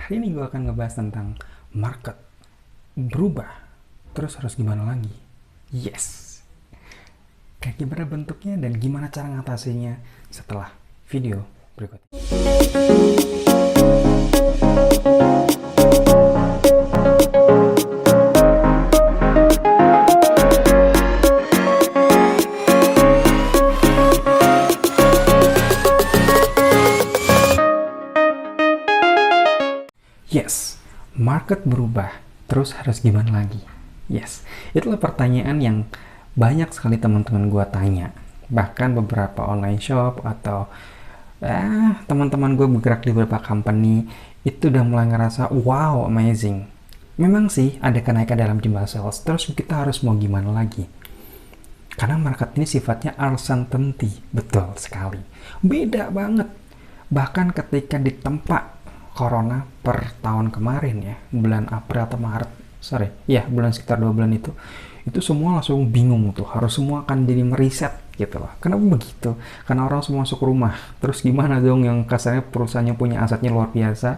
Hari ini gue akan ngebahas tentang market berubah, terus harus gimana lagi? Yes! Kayak gimana bentuknya dan gimana cara ngatasinya setelah video berikut ini. Yes, market berubah, terus harus gimana lagi? Yes, itulah pertanyaan yang banyak sekali teman-teman gue tanya. Bahkan beberapa online shop atau teman-teman gue bergerak di beberapa company itu udah mulai ngerasa wow, amazing. Memang sih ada kenaikan dalam jumlah sales, terus kita harus mau gimana lagi? Karena market ini sifatnya uncertainty, betul sekali. Beda banget. Bahkan ketika ditempa Corona per tahun kemarin ya, bulan April atau Maret, bulan sekitar 2 bulan itu semua langsung bingung tuh, harus semua akan jadi meriset gitu loh. Kenapa begitu? Karena orang semua masuk rumah, terus gimana dong yang kasarnya perusahaannya punya asetnya luar biasa,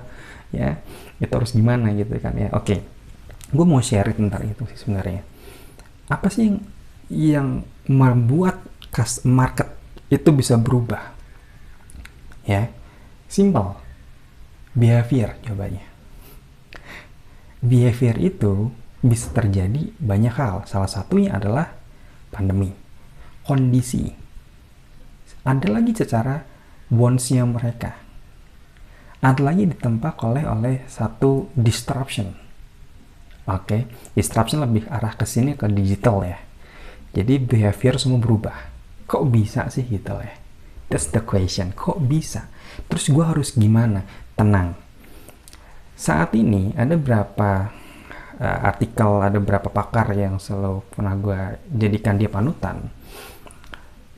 ya, itu harus gimana gitu kan ya. Oke, gue mau share tentang itu sih sebenarnya. Apa sih yang membuat market itu bisa berubah? Ya, simple. Behavior jawabannya. Behavior itu bisa terjadi banyak hal. Salah satunya adalah pandemi, kondisi. Ada lagi secara wants-nya mereka. Ada lagi ditempa oleh satu disruption. Oke, disruption lebih arah ke sini ke digital ya. Jadi behavior semua berubah. Kok bisa sih gitu ya? That's the question. Kok bisa? Terus gue harus gimana? Tenang. Saat ini ada berapa artikel, ada berapa pakar yang selalu pernah gue jadikan dia panutan.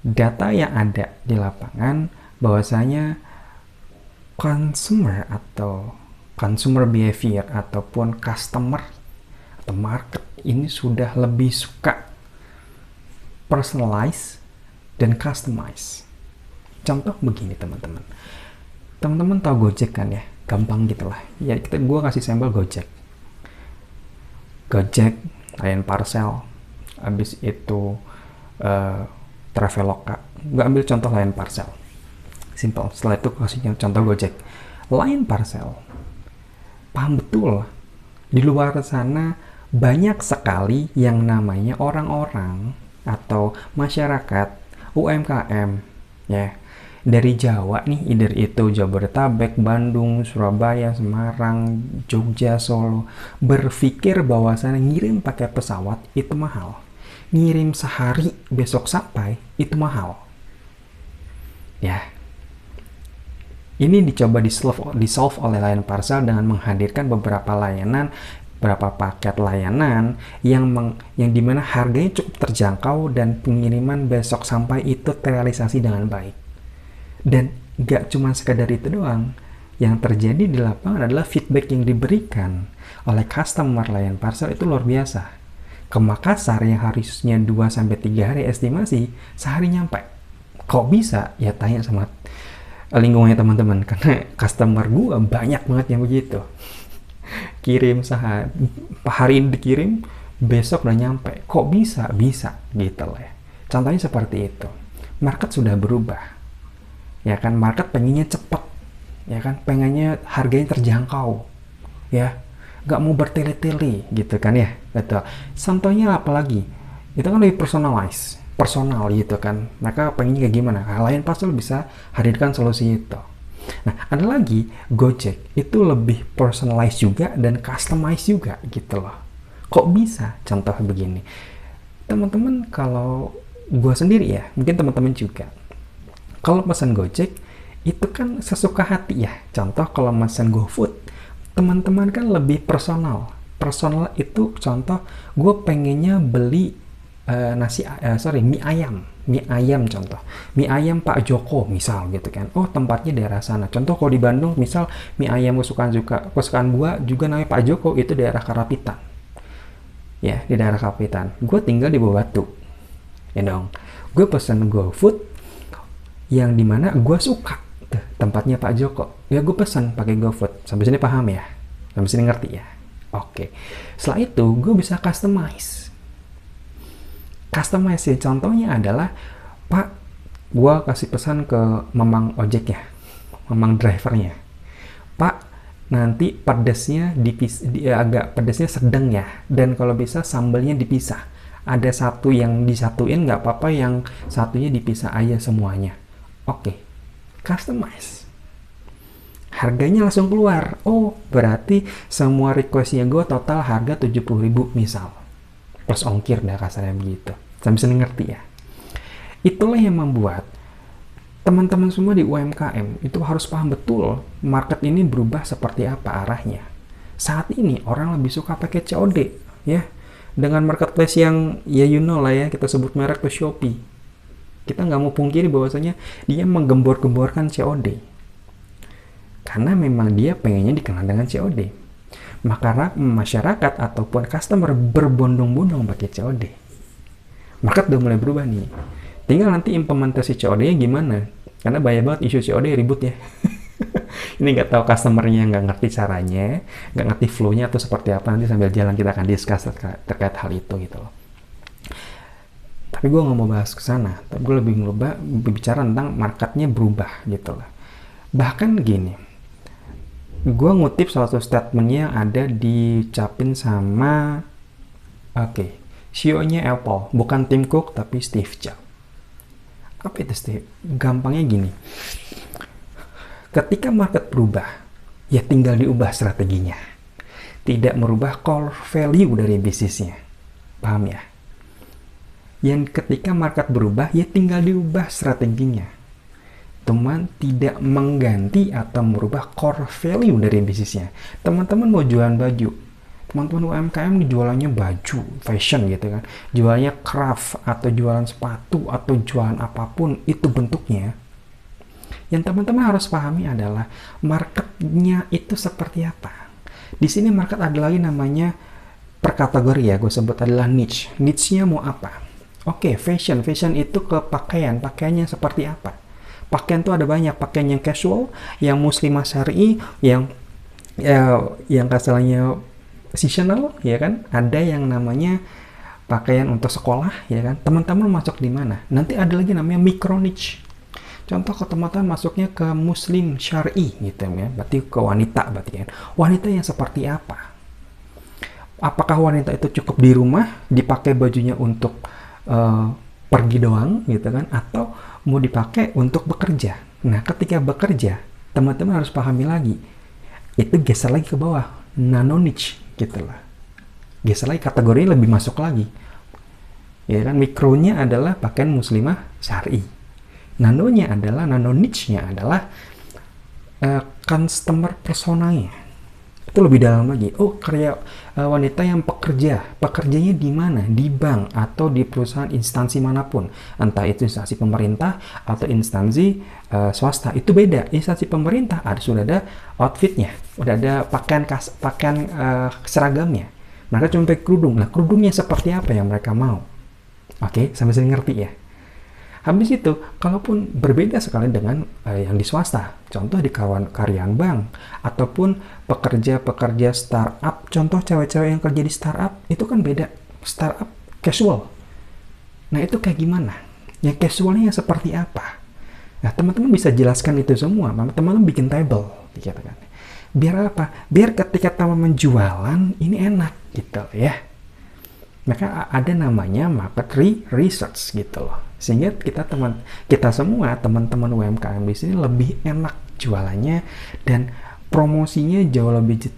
Data yang ada di lapangan bahwasanya consumer behavior ataupun customer atau market ini sudah lebih suka personalize dan customize. Contoh begini teman-teman. Teman-teman tahu Gojek kan ya? Gampang gitu lah. Ya gue kasih sampel Gojek. Gojek, layan parcel, habis itu Traveloka. Gue ambil contoh layan parcel. Simple. Setelah itu kasih contoh Gojek. Layan parcel. Paham betul. Di luar sana banyak sekali yang namanya orang-orang atau masyarakat UMKM ya. Dari Jawa nih, either itu Jabodetabek, Bandung, Surabaya, Semarang, Jogja, Solo, berpikir bahwasannya ngirim pakai pesawat itu mahal. Ngirim sehari besok sampai itu mahal. Ya. Ini dicoba di-solve oleh Lion Parcel dengan menghadirkan beberapa layanan, beberapa paket layanan yang dimana harganya cukup terjangkau dan pengiriman besok sampai itu terrealisasi dengan baik. Dan gak cuma sekadar itu doang, yang terjadi di lapangan adalah feedback yang diberikan oleh customer Lion Parcel itu luar biasa. Ke Makassar yang harusnya 2-3 hari estimasi, sehari nyampe. Kok bisa? Ya tanya sama lingkungannya teman-teman, karena customer gue banyak banget yang begitu. Kirim sehari, hari ini dikirim, besok udah nyampe. Kok bisa? Bisa gitu loh ya. Contohnya seperti itu. Market sudah berubah. Ya kan, market pengennya cepat, ya kan, pengennya harganya terjangkau, ya, nggak mau bertele-tele gitu kan ya, betul. Contohnya apa lagi? Itu kan lebih personal gitu kan, mereka pengennya kayak gimana? Lion Parcel bisa hadirkan solusi itu. Nah, ada lagi Gojek itu lebih personalized juga dan customized juga gitu loh. Kok bisa? Contoh begini, teman-teman, kalau gue sendiri ya, mungkin teman-teman juga. Kalau pesan Gojek, itu kan sesuka hati ya. Contoh kalau pesan GoFood, teman-teman kan lebih personal. Personal itu contoh, gue pengennya beli mie ayam. Mie ayam contoh. Mie ayam Pak Joko misal gitu kan. Oh tempatnya daerah sana. Contoh kalau di Bandung misal mie ayam kesukaan gue juga namanya Pak Joko, itu daerah Karapitan. Ya, di daerah Karapitan. Gue tinggal di Bawah Batu. Ya dong. Gue pesan GoFood yang dimana gue suka tempatnya Pak Joko, ya gue pesan pakai GoFood. Sampai sini paham ya? Sampai sini ngerti ya? Oke. Setelah itu gue bisa customize. Customize ya, contohnya adalah, Pak, gue kasih pesan ke memang ojek ya, memang drivernya, Pak, nanti pedesnya agak pedesnya sedang ya, dan kalau bisa sambelnya dipisah. Ada satu yang disatuin nggak apa-apa, yang satunya dipisah aja semuanya. Oke, customize. Harganya langsung keluar. Oh, berarti semua requestnya gue total harga 70.000 misal. Plus ongkir dah kasarnya begitu. Sampai sini ngerti ya? Itulah yang membuat teman-teman semua di UMKM itu harus paham betul market ini berubah seperti apa arahnya. Saat ini orang lebih suka pakai COD ya. Dengan marketplace yang ya you know lah ya, kita sebut merek tuh Shopee. Kita nggak mau pungkiri bahwasanya dia menggembor-gemborkan COD. Karena memang dia pengennya dikenal dengan COD. Maka masyarakat ataupun customer berbondong-bondong pakai COD. Market udah mulai berubah nih. Tinggal nanti implementasi COD-nya gimana. Karena banyak banget isu COD ribut ya. Ini nggak tahu customer-nya nggak ngerti caranya, nggak ngerti flow-nya atau seperti apa. Nanti sambil jalan kita akan discuss terkait hal itu gitu loh. Tapi gue nggak mau bahas ke sana. Tapi gue lebih berbicara tentang marketnya berubah gitu loh. Bahkan gini, gue ngutip salah satu statementnya yang ada dicapin sama CEO-nya Apple, bukan Tim Cook tapi Steve Jobs. Apa itu Steve? Gampangnya gini, ketika market berubah, ya tinggal diubah strateginya, tidak merubah core value dari bisnisnya, paham ya? Yang ketika market berubah, ya tinggal diubah strateginya, teman tidak mengganti atau merubah core value dari bisnisnya. Teman-teman mau jualan baju, teman-teman UMKM jualannya baju, fashion gitu kan, jualannya craft atau jualan sepatu atau jualan apapun itu bentuknya. Yang teman-teman harus pahami adalah marketnya itu seperti apa. Di sini market ada lagi namanya per kategori ya, gue sebut adalah niche. Niche-nya mau apa? Oke, fashion. Fashion itu ke pakaian. Pakaiannya seperti apa? Pakaian tuh ada banyak, pakaian yang casual, yang muslimah syar'i, yang kasalnya seasonal, ya kan? Ada yang namanya pakaian untuk sekolah, ya kan? Teman-teman masuk di mana? Nanti ada lagi namanya micro niche. Contoh ke teman-teman masuknya ke muslim syar'i, gitu ya. Berarti ke wanita, berarti kan? Wanita yang seperti apa? Apakah wanita itu cukup di rumah, dipakai bajunya untuk pergi doang, gitu kan? Atau mau dipakai untuk bekerja. Nah, ketika bekerja, teman-teman harus pahami lagi. Itu geser lagi ke bawah, nano niche, gitu lah. Geser lagi, kategorinya lebih masuk lagi. Ya kan, mikronya adalah pakaian muslimah syar'i. Nanonya adalah, nano niche-nya adalah customer personanya. Itu lebih dalam lagi. Oh, wanita yang pekerjanya di mana? Di bank atau di perusahaan instansi manapun, entah itu instansi pemerintah atau instansi swasta. Itu beda. Instansi pemerintah sudah ada outfitnya, udah ada pakaian seragamnya. Mereka cuma pakai kerudung. Nah, kerudungnya seperti apa yang mereka mau? Oke, sampai sini ngerti ya? Habis itu, kalaupun berbeda sekali dengan yang di swasta, contoh di karyawan bank, ataupun pekerja-pekerja startup, contoh cewek-cewek yang kerja di startup, itu kan beda. Startup casual. Nah, itu kayak gimana? Yang casualnya seperti apa? Nah, teman-teman bisa jelaskan itu semua. Teman-teman bikin table, dikatakan. Biar apa? Biar ketika teman-teman jualan, ini enak, gitu ya. Maka ada namanya market research, gitu loh. Sehingga kita semua teman-teman UMKM di sini lebih enak jualannya dan promosinya jauh lebih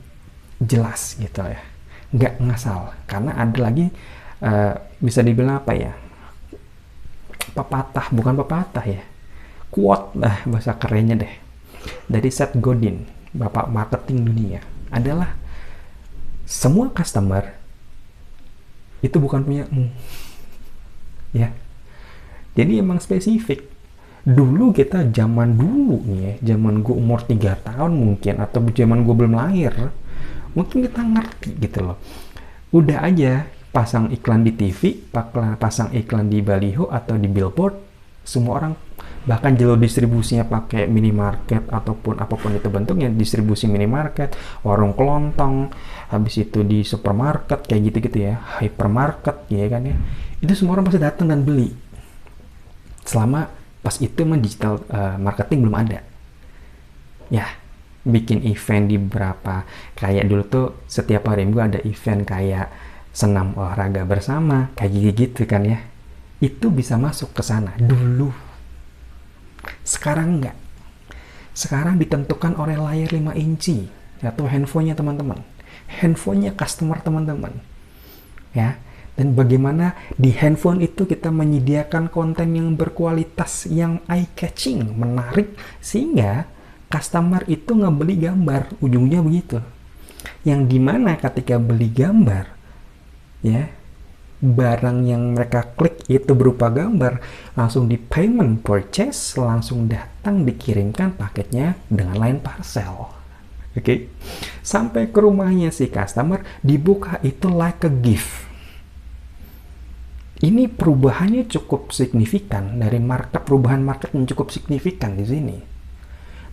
jelas gitu ya, nggak ngasal. Karena ada lagi bisa dibilang apa ya, bukan pepatah ya, quote lah bahasa kerennya deh, dari Seth Godin, bapak marketing dunia, adalah semua customer itu bukan punyamu ya. Jadi emang spesifik. Dulu kita zaman dulu nih ya, zaman gue umur 3 tahun mungkin, atau zaman gue belum lahir, mungkin kita ngerti gitu loh. Udah aja pasang iklan di TV, pasang iklan di baliho atau di billboard, Semua orang, bahkan jalur distribusinya pakai minimarket ataupun apapun itu bentuknya, distribusi minimarket, warung kelontong, habis itu di supermarket kayak gitu-gitu ya, hypermarket ya kan ya. Itu semua orang pasti datang dan beli. Selama pas itu mah digital marketing belum ada. Ya, bikin event di berapa, kayak dulu tuh setiap hari Minggu ada event kayak senam olahraga bersama, kayak gitu kan ya. Itu bisa masuk ke sana dulu. Sekarang enggak. Sekarang ditentukan oleh layar 5 inci atau handphonenya teman-teman. Handphonenya customer teman-teman. Ya. Dan bagaimana di handphone itu kita menyediakan konten yang berkualitas, yang eye-catching, menarik, sehingga customer itu ngebeli gambar. Ujungnya begitu. Yang dimana ketika beli gambar, ya, barang yang mereka klik itu berupa gambar, langsung di payment purchase, langsung datang dikirimkan paketnya dengan line parcel. Oke. Sampai ke rumahnya si customer, dibuka itu like a gift. Ini perubahannya cukup signifikan dari perubahan market yang cukup signifikan di sini.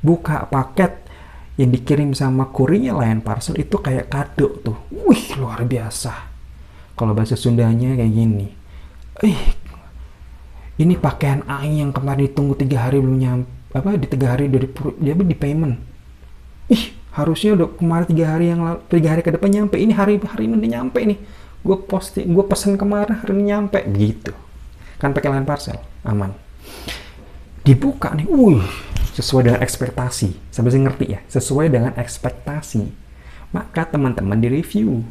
Buka paket yang dikirim sama kurirnya line parcel itu kayak kado tuh. Wih, luar biasa. Kalau bahasa Sundanya kayak gini. Ini pakaian Aing yang kemarin ditunggu 3 hari belum nyampe, di 3 hari dari di payment. Harusnya udah kemarin 3 hari yang lalu, 3 hari ke depan nyampe. Ini hari ini udah nyampe nih. Gue pesen kemarin, hari ini nyampe. Begitu. Kan pakai line parcel, aman. Dibuka nih, sesuai dengan ekspektasi. Sampai saya ngerti ya, sesuai dengan ekspektasi. Maka teman-teman di review.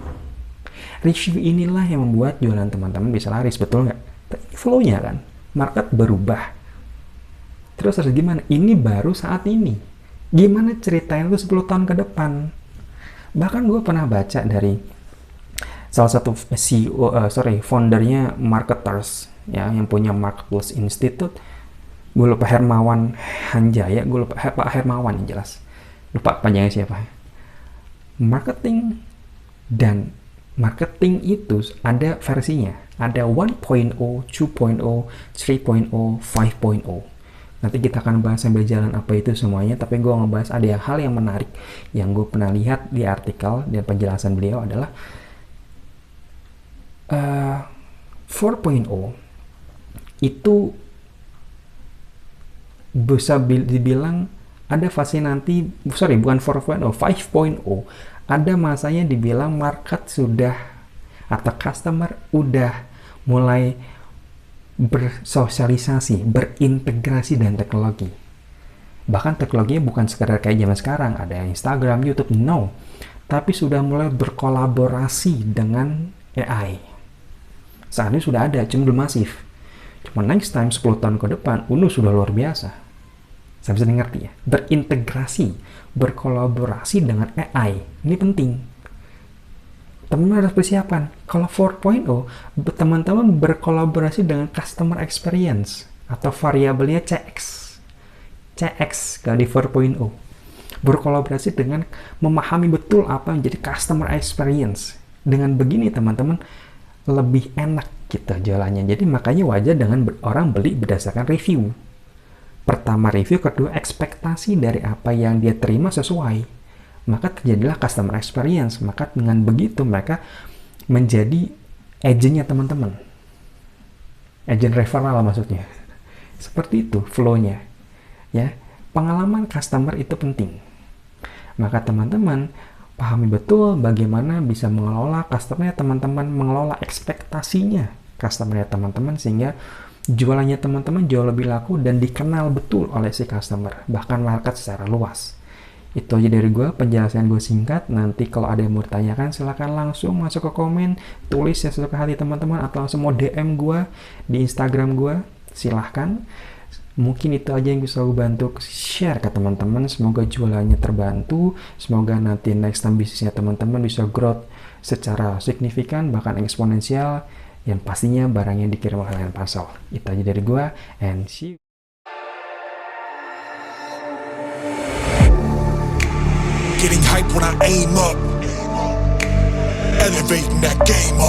Review inilah yang membuat jualan teman-teman bisa laris, betul nggak? Flow-nya kan, market berubah. Terus harus gimana? Ini baru saat ini. Gimana ceritanya itu 10 tahun ke depan? Bahkan gue pernah baca dari salah satu foundernya Marketers, ya, yang punya Marketplace Institute. Gue lupa Hermawan Hanjaya, gue lupa Pak Hermawan yang jelas. Lupa panjangnya siapa. Marketing itu ada versinya. Ada 1.0, 2.0, 3.0, 5.0. Nanti kita akan bahas sambil jalan apa itu semuanya. Tapi gue ngebahas ada hal yang menarik yang gue pernah lihat di artikel dan penjelasan beliau adalah 4.0 itu bisa dibilang ada fase nanti, bukan 4.0, 5.0. Ada masanya dibilang market sudah atau customer udah mulai bersosialisasi, berintegrasi dengan teknologi. Bahkan teknologinya bukan sekedar kayak zaman sekarang, ada Instagram, YouTube, no. Tapi sudah mulai berkolaborasi dengan AI. Saat ini sudah ada, cuma belum masif. Cuma next time 10 tahun ke depan, sudah luar biasa. Saya bisa ngerti ya, berintegrasi, berkolaborasi dengan AI. Ini penting. Teman-teman harus persiapan. Kalau 4.0, teman-teman berkolaborasi dengan customer experience atau variabelnya CX. CX kalau di 4.0. Berkolaborasi dengan memahami betul apa yang jadi customer experience. Dengan begini teman-teman lebih enak kita jalannya. Jadi makanya wajar dengan orang beli berdasarkan review. Pertama review, kedua ekspektasi dari apa yang dia terima sesuai. Maka terjadilah customer experience. Maka dengan begitu mereka menjadi agentnya teman-teman. Agent referral maksudnya. Seperti itu flow-nya. Ya, pengalaman customer itu penting. Maka teman-teman pahami betul bagaimana bisa mengelola customer-nya teman-teman, mengelola ekspektasinya customer-nya teman-teman, sehingga jualannya teman-teman jauh lebih laku dan dikenal betul oleh si customer, bahkan market secara luas. Itu aja dari gue, penjelasan gue singkat. Nanti kalau ada yang mau ditanyakan silahkan langsung masuk ke komen, tulis yang sesuka hati teman-teman, atau langsung mau DM gue di Instagram gue, silahkan. Mungkin itu aja yang bisa gue bantu share ke teman-teman. Semoga jualannya terbantu, semoga nanti next time bisnisnya teman-teman bisa growth secara signifikan, bahkan eksponensial, yang pastinya barangnya dikirim oleh line parcel. Itu aja dari gue, and see you. Getting hype when I aim up, elevating that game up.